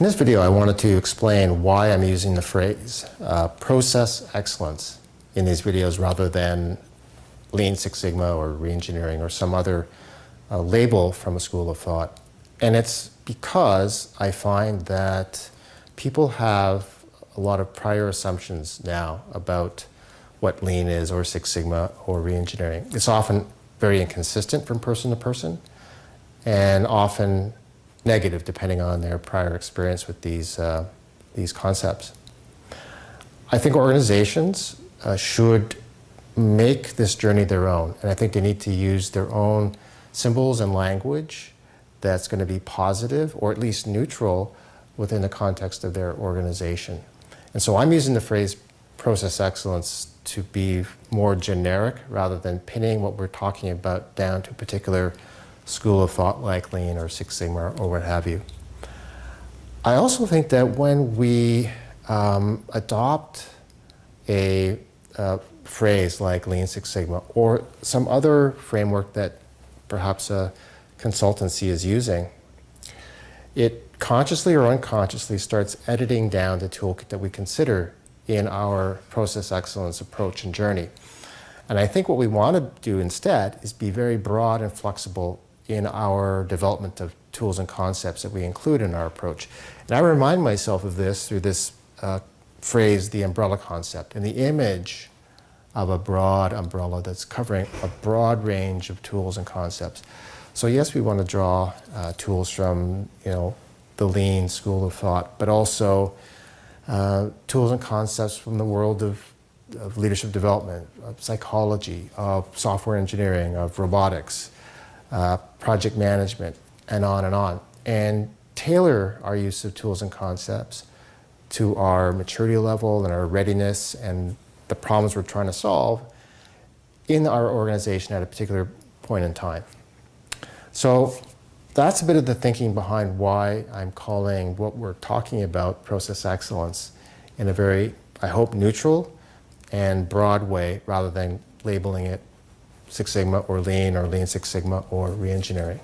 In this video, I wanted to explain why I'm using the phrase process excellence in these videos rather than Lean Six Sigma or reengineering or some other label from a school of thought. And it's because I find that people have a lot of prior assumptions now about what Lean is or Six Sigma or reengineering. It's often very inconsistent from person to person and often negative depending on their prior experience with these concepts. I think organizations should make this journey their own, and I think they need to use their own symbols and language that's going to be positive or at least neutral within the context of their organization. And so I'm using the phrase process excellence to be more generic rather than pinning what we're talking about down to a particular school of thought like Lean or Six Sigma or what have you. I also think that when we adopt a phrase like Lean Six Sigma or some other framework that perhaps a consultancy is using, it consciously or unconsciously starts editing down the toolkit that we consider in our process excellence approach and journey. And I think what we want to do instead is be very broad and flexible in our development of tools and concepts that we include in our approach. And I remind myself of this through this phrase, the umbrella concept, and the image of a broad umbrella that's covering a broad range of tools and concepts. So yes, we want to draw tools from the Lean school of thought, but also tools and concepts from the world of leadership development, of psychology, of software engineering, of robotics, project management, and on, and tailor our use of tools and concepts to our maturity level and our readiness and the problems we're trying to solve in our organization at a particular point in time. So that's a bit of the thinking behind why I'm calling what we're talking about process excellence in a very, I hope, neutral and broad way rather than labeling it Six Sigma or Lean Six Sigma or reengineering.